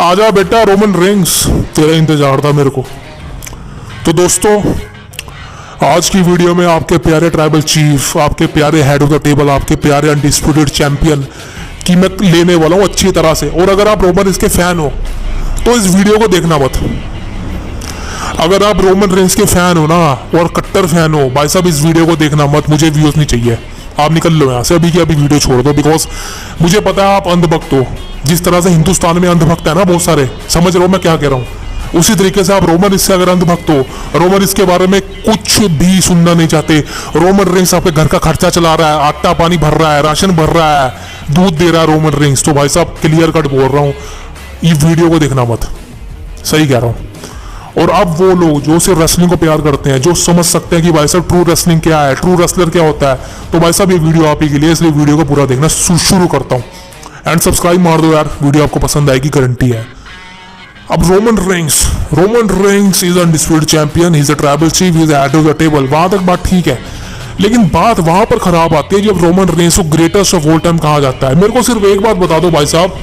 आजा बेटा Roman Reigns, तेरा इंतजार था मेरे को। तो दोस्तों, आज की वीडियो में आपके प्यारे ट्राइबल चीफ, आपके प्यारे हेड ऑफ द टेबल, आपके प्यारे अनडिस्प्यूटेड चैंपियन की मैं लेने वाला हूँ अच्छी तरह से। और अगर आप रोमन इसके फैन हो तो इस वीडियो को देखना मत। अगर आप रोमन रेंग्स के फैन हो ना और कट्टर फैन हो, भाई साहब इस वीडियो को देखना मत। मुझे व्यूज नहीं चाहिए, आप निकल लो यहाँ से अभी की अभी, वीडियो छोड़ दो। बिकॉज मुझे पता है आप अंधभक्त हो। जिस तरह से हिंदुस्तान में अंधभक्त है ना बहुत सारे, समझ रहे हो मैं क्या कह रहा हूँ, उसी तरीके से आप रोमन इससे अगर अंधभक्त हो, रोमन इसके बारे में कुछ भी सुनना नहीं चाहते। रोमन रेंग्स आपके घर का खर्चा चला रहा है, आटा पानी भर रहा है, राशन भर रहा है, दूध दे रहा है रोमन रेंग्स। तो भाई साहब क्लियर कट बोल रहा हूँ, ये वीडियो को देखना मत, सही कह रहा हूँ। और अब वो लोग जो सिर्फ रेसलिंग को प्यार करते हैं, जो समझ सकते हैं कि भाई साहब ट्रू रेसलिंग क्या है, ट्रू रेसलर क्या होता है, तो भाई साहब ये वीडियो आप ही के लिए, इसलिए वीडियो को पूरा देखना शुरू करता हूँ। एंड सब्सक्राइब मार दो यार, वीडियो आपको पसंद आएगी, गारंटी है। अब Roman Reigns is undisputed champion, he is a tribal chief, he is head of the table. वहां तक बात ठीक है, लेकिन बात वहां पर खराब आती है जब रोमन रेंग्स को ग्रेटेस्ट ऑफ ऑल टाइम कहा जाता है। मेरे को सिर्फ एक बात बता दो भाई साहब,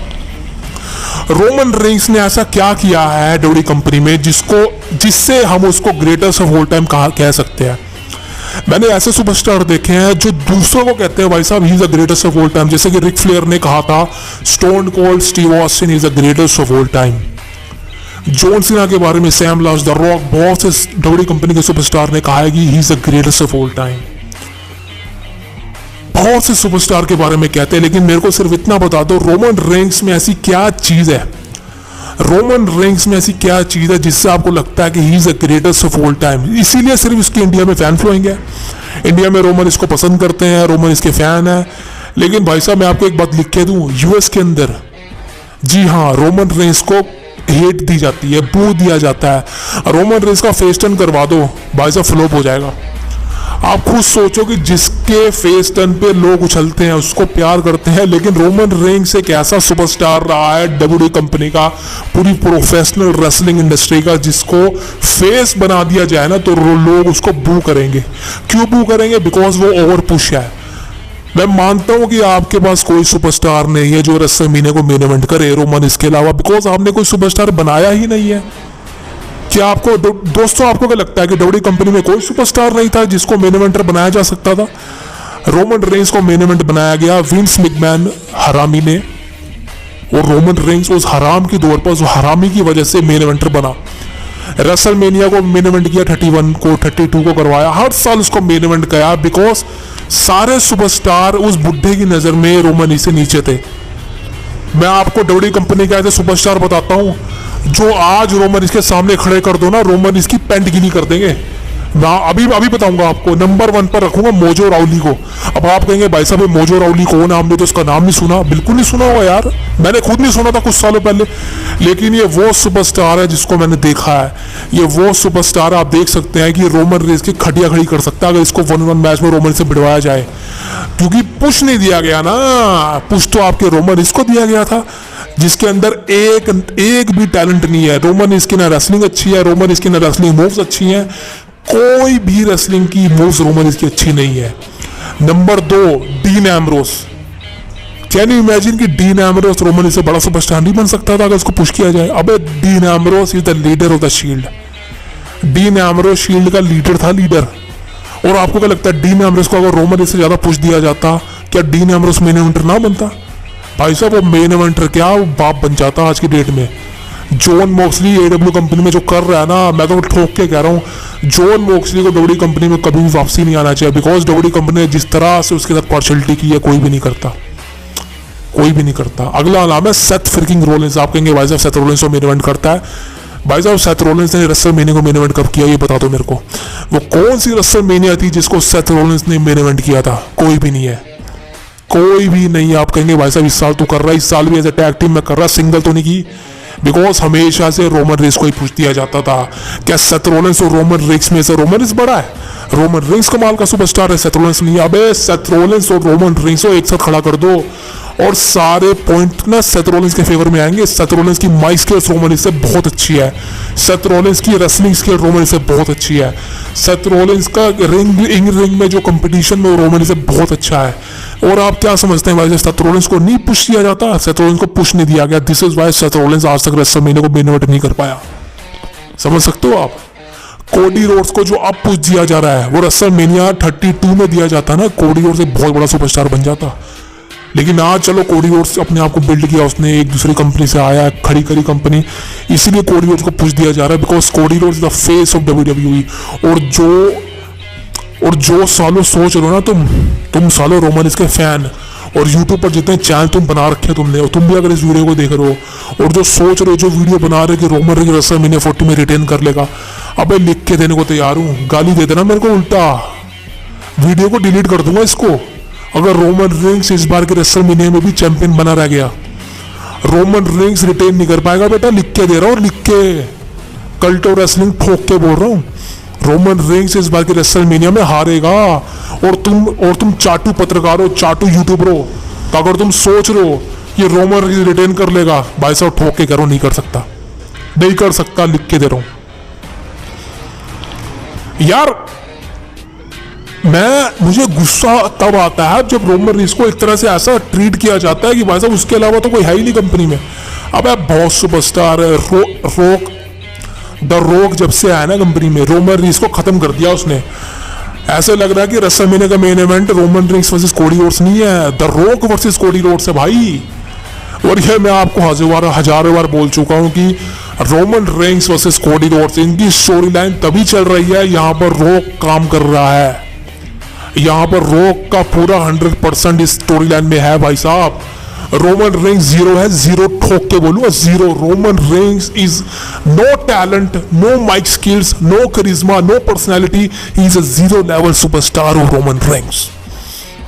रोमन रेंग्स ने ऐसा क्या किया है डब्ल्यूडब्ल्यूई कंपनी में जिससे हम उसको ग्रेटेस्ट ऑफ ऑल टाइम कह सकते हैं। मैंने ऐसे सुपरस्टार देखे हैं जो दूसरों को कहते हैं भाई साहब he is the greatest of all time, जैसे कि रिक फ्लेयर ने कहा था stone cold Steve Austin is the greatest of all time. John Cena के बारे में सैम लाश, द रॉक, बहुत से डब्ल्यूडब्ल्यूई कंपनी के सुपरस्टार ने कहा है कि he is the greatest of all time. बहुत से सुपरस्टार के बारे में कहते हैं, लेकिन मेरे को सिर्फ इतना बता दो, रोमन रेंग्स में ऐसी क्या चीज है, रोमन रेंग्स में ऐसी क्या चीज है जिससे आपको लगता है कि he is the greatest of all time. इसीलिए सिर्फ इसकी इंडिया में फैन फ्लोइंग है, इंडिया में रोमन इसको पसंद करते हैं, रोमन इसके फैन है। लेकिन भाई साहब मैं आपको एक बात लिख के दूं, यूएस के अंदर जी हाँ रोमन रेंग्स को हेट दी जाती है, बू दिया जाता है। रोमन रेंग्स का फेस टर्न करवा दो भाई साहब, फ्लॉप हो जाएगा। आप खुद सोचो कि जिसके फेस टर्न पे लोग उछलते हैं उसको प्यार करते हैं, लेकिन रोमन रेंग्स एक ऐसा सुपरस्टार रहा है डब्ल्यूडब्ल्यूई कंपनी का, पूरी प्रोफेशनल रेसलिंग इंडस्ट्री का, जिसको फेस बना दिया जाए ना तो लोग उसको बू करेंगे। क्यों बू करेंगे? बिकॉज वो ओवर पुश है। मैं मानता हूं कि आपके पास कोई सुपरस्टार नहीं है जो रेसलमेनिया को मेन इवेंट करे रोमन इसके अलावा, बिकॉज आपने कोई सुपरस्टार बनाया ही नहीं है। क्या आपको दोस्तों आपको क्या लगता है कि डब्ल्यूडब्ल्यूई कंपनी में कोई सुपरस्टार नहीं था जिसको मेन इवेंटर बनाया जा सकता था? रोमन रेंग्स को मेन इवेंट बनाया गया विंस मैकमैन हरामी ने, और रोमन रेंग्स उस हराम की दौर पर, उस हरामी की वजह से मेन इवेंटर बना। रेसलमेनिया को मेन इवेंट किया, 31 को 32 को करवाया, हर साल उसको मेन इवेंट किया, बिकॉज सारे सुपरस्टार उस बुढ़े की नजर में रोमन ही से नीचे थे। मैं आपको डब्ल्यूडब्ल्यूई कंपनी के ऐसे सुपरस्टार बताता हूं जो आज रोमन इसके सामने खड़े कर दो ना, रोमन इसकी पैंट गिनी कर देंगे ना। अभी बताऊंगा आपको, नंबर 1 पर रखूंगा मोजो राउली को। अब आप कहेंगे भाई साहब मोजो राउली कौन है, हमने तो उसका नाम नहीं सुना। बिल्कुल नहीं सुना होगा यार, मैंने खुद नहीं सुना था कुछ सालों पहले। लेकिन ये वो सुपरस्टार है जिसको मैंने देखा है, ये वो सुपरस्टार आप देख सकते हैं कि रोमन रेंग्स की खटिया खड़ी कर सकता है अगर इसको 1-1 मैच में रोमन से भिड़वाया जाए। क्योंकि पुश नहीं दिया गया ना, पुश तो आपके रोमन इसको दिया गया था जिसके अंदर एक भी टैलेंट नहीं है। रोमन इसकी ना रेसलिंग अच्छी है, रोमन इसकी ना रेसलिंग मूव्स अच्छी हैं, कोई भी रेसलिंग की मूव्स रोमन इसकी अच्छी नहीं है। Number 2 dean Ambrose. Can you imagine कि डीन एम्ब्रोस रोमन इससे बड़ा सुपरस्टार नहीं बन सकता था अगर इसको पुश किया जाए? अबे dean Ambrose is the leader of the shield. Dean Ambrose shield का लीडर था, लीडर। और आपको क्या लगता है डीन एम्ब्रोस को अगर रोमन इससे ज्यादा पुश दिया जाता, क्या डीन एम्ब्रोस मेन इवेंटर ना बनता? भाई साहब वो मेन इवेंटर क्या, वो बाप बन जाता आज की डेट में। जॉन मॉक्सली एडब्ल्यू कंपनी में जो कर रहा है ना, मैं तो ठोक के कह रहा हूँ, जॉन मॉक्सली को डब्ल्यूडब्ल्यूई कंपनी में कभी भी वापसी नहीं आना चाहिए। बिकॉज डब्ल्यूडब्ल्यूई कंपनी ने जिस तरह से उसके साथ पार्शलिटी की है, कोई भी नहीं करता, कोई भी नहीं करता। अगला नाम है सेथ फ्रिकिंग रोलिंस। आप कहेंगे भाई साहब सेथ रोलिंस को मेन इवेंट करता है। भाई साहब सेथ रोलिंस ने रेसलमेनिया को मेन इवेंट कब किया ये बता दो मेरे को। वो कौन सी रेसलमेनिया थी जिसको सेथ रोलिंस ने मेन इवेंट किया था? कोई भी नहीं है, कोई भी नहीं है। आप कहेंगे भाई साहब इस साल तो कर रहा है, इस साल भी एज ए टैग टीम में कर रहा है, सिंगल तो नहीं की। बिकॉज हमेशा से रोमन रेंग्स को ही पूछ दिया जाता था क्या सेथ रोलिंस और रोमन रेंग्स में से रोमन रेंग्स बड़ा है? रोमन रेंग्स कमाल का सुपरस्टार है, सेथ रोलिंस नहीं। अबे सेथ रोलिंस और रोमन रेंग्स को एक साथ खड़ा कर दो, और सारे पॉइंट ना सेथ रॉलिंस के फेवर में आएंगे। सेथ रॉलिंस की माइक स्किल्स रोमन से बहुत अच्छी है, सेथ रॉलिंस की रेसलिंग स्किल रोमन से बहुत अच्छी है, सेथ रॉलिंस का रिंग में जो कंपटीशन में रोमन से बहुत अच्छा है। और आप क्या समझते हैं भाई, सेथ रॉलिंस को नहीं पुश किया जाता? सेथ रॉलिंस को पुश नहीं दिया गया। This is why Seth Rollins आज तक रेसलमेनिया को मेन इवेंट नहीं कर पाया। समझ सकते हो आप? कोडी रोड्स को जो अब पुश दिया जा रहा है वो रेसलमेनिया 32 में दिया जाता ना, कोडी रोड्स एक बहुत बड़ा सुपरस्टार बन जाता। लेकिन आज चलो कोडी रोड्स अपने आप को बिल्ड किया उसने, एक दूसरी कंपनी से आया, खड़ी करी कंपनी, इसीलिए कोडी रोड्स को पुश दिया जा रहा है because Cody Rhodes the face of WWE। और जो सालों सोच रहे हो ना तुम सालों रोमन इसके फैन, और यूट्यूब पर जितने चैनल तुम बना रखे तुमने, और तुम भी अगर इस वीडियो को देख रहे हो और जो सोच रहे हो, जो वीडियो बना रहे हो कि रोमन रेंज रेसलमेनिया 40 में रिटेन कर लेगा, अबे लिख के देने को तैयार हूँ, गाली दे देना मेरे को उल्टा, वीडियो को डिलीट कर दूंगा इसको अगर रोमन रेंज इस बार के रेसलमेनिया में भी चैंपियन बना रह गया। रोमन रेंज रिटेन नहीं कर पाएगा बेटा, लिख के दे रहा हूँ, लिख के कल्ट ऑफ रेसलिंग ठोक के बोल रहा हूँ। रोमन रेंज इस बार के रेसलमेनिया में हारेगा। और तुम चाटू पत्रकार हो, चाटू यूट्यूबर हो, तो अगर तुम सोच रहे हो कि रोमन रेंज रिटेन कर लेगा, भाई साहब ठोक के करो, नहीं कर सकता, नहीं कर सकता, लिख के दे रहा हूं यार। मुझे गुस्सा तब आता है जब रोमन रेंज को एक तरह से ऐसा ट्रीट किया जाता है कि भाई साहब उसके अलावा तो कोई है ही नहीं कंपनी में। अब बहुत सुपरस्टार है, द रॉक जब से आया ना कंपनी में, रोमन रेंज को खत्म कर दिया उसने। ऐसे लग रहा है कि रेसलमेनिया का main event Roman Reigns versus Cody Rhodes नहीं है, the rock versus Cody Rhodes है भाई। और ये मैं आपको हजारों बार बोल चुका हूं कि Roman Reigns versus Cody Rhodes, इनकी स्टोरी लाइन तभी चल रही है यहाँ पर रॉक काम कर रहा है, यहाँ पर रॉक का पूरा 100% इस स्टोरी लाइन में है भाई साहब। रोमन रेंज जीरो है, जीरो ठोक के बोलूँ, zero. Roman Reigns is no talent, no mic skills, no charisma, no personality, he is a zero level superstar of Roman Reigns.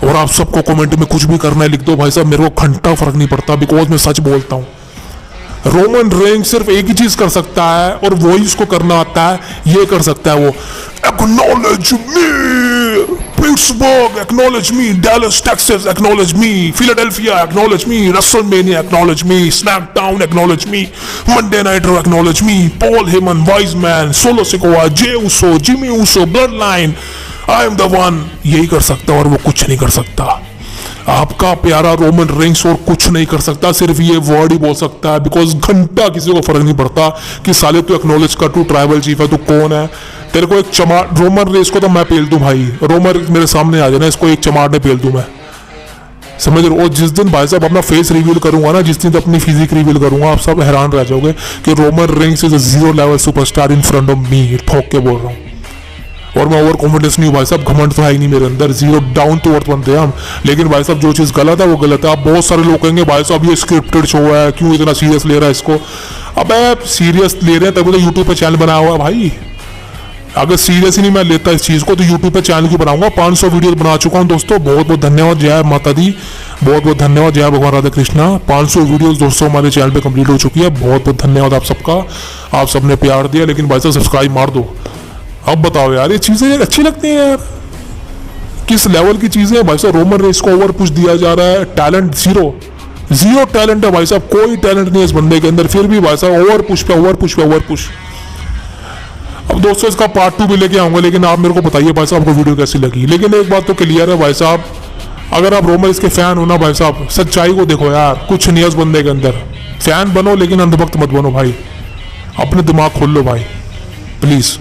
और आप सबको कमेंट में कुछ भी करना है लिख दो भाई साहब, मेरे को घंटा फर्क नहीं पड़ता, बिकॉज मैं सच बोलता हूँ। रोमन रेंज सिर्फ एक ही चीज कर सकता है और वही उसको करना आता है, ये कर सकता है वो, acknowledge me Pittsburgh, acknowledge me Dallas Texas, acknowledge me Philadelphia, acknowledge me WrestleMania, acknowledge me SmackDown, acknowledge me Monday night Raw, acknowledge me Paul Heyman, wise man, Solo Sikoa, Jey Uso, Jimmy Uso, bloodline, I am the one. यही कर सकता और वो कुछ नहीं कर सकता। आपका प्यारा रोमन रेंज और कुछ नहीं कर सकता, सिर्फ ये वर्ड ही बोल सकता है, बिकॉज घंटा किसी को फर्क नहीं पड़ता कि साले तू एक्नॉलेज कर, तू ट्राइबल चीफ है, तू कौन है, तेरे को एक चमाट, रोमन रेंज को तो मैं पेल दूं भाई, रोमन मेरे सामने आ जाना, इसको एक चमाट में पेल दूं मैं, समझ रहे हो। और जिस दिन भाई साहब अपना फेस रिवील करूंगा ना, जिस दिन अपनी फिजिक रिवील करूंगा, आप सब हैरान रह जाओगे कि Roman Reigns is a zero level superstar in front of me, ठोक के बोल रहा हूँ। और मैं ओवर कॉन्फिडेंस नहीं हूँ भाई साहब, घमंड तो है ही नहीं मेरे अंदर, जीरो डाउन टू अर्थ बनते हैं हम। लेकिन भाई साहब जो चीज़ गलत है वो गलत है। आप बहुत सारे लोग कहेंगे भाई साहब ये स्क्रिप्टेड शो है, क्यों इतना सीरियस ले रहा है इसको। अब सीरियस ले रहे हैं तभी तो यूट्यूब पे चैनल बनाया हुआ है भाई। अगर सीरियस ही नहीं मैं लेता इस चीज़ को तो यूट्यूब पे चैनल की बनाऊंगा। 500 वीडियो बना चुका हूँ दोस्तों, बहुत बहुत धन्यवाद, जय माता दी, बहुत बहुत धन्यवाद, जय भगवान राधा कृष्णा। 500 वीडियोस दोस्तों हमारे चैनल पे कंप्लीट हो चुकी है, बहुत बहुत धन्यवाद आप सबका, आप सबने प्यार दिया। लेकिन भाई साहब सब्सक्राइब मार दो। अब बताओ यार, ये चीजें अच्छी लगती हैं यार, किस लेवल की चीजें भाई साहब। रोमन रेंज को ओवर पुश दिया जा रहा है, टैलेंट जीरो टैलेंट है भाई साहब, कोई टैलेंट नहीं है इस बंदे के अंदर, फिर भी भाई साहब ओवर पुश पे ओवर पुश पे ओवर पुश। अब दोस्तों इसका पार्ट 2 भी लेके आऊंगा, लेकिन आप मेरे को बताइए भाई साहब आपको वीडियो कैसी लगी। लेकिन एक बात तो क्लियर है भाई साहब, अगर आप रोमन रेंज के फैन हो ना भाई साहब, सच्चाई को देखो यार, कुछ नहीं है उस बंदे के अंदर। फैन बनो लेकिन अंधभक्त मत बनो भाई, अपने दिमाग खोल लो भाई प्लीज।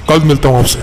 कल मिलता हूँ आपसे।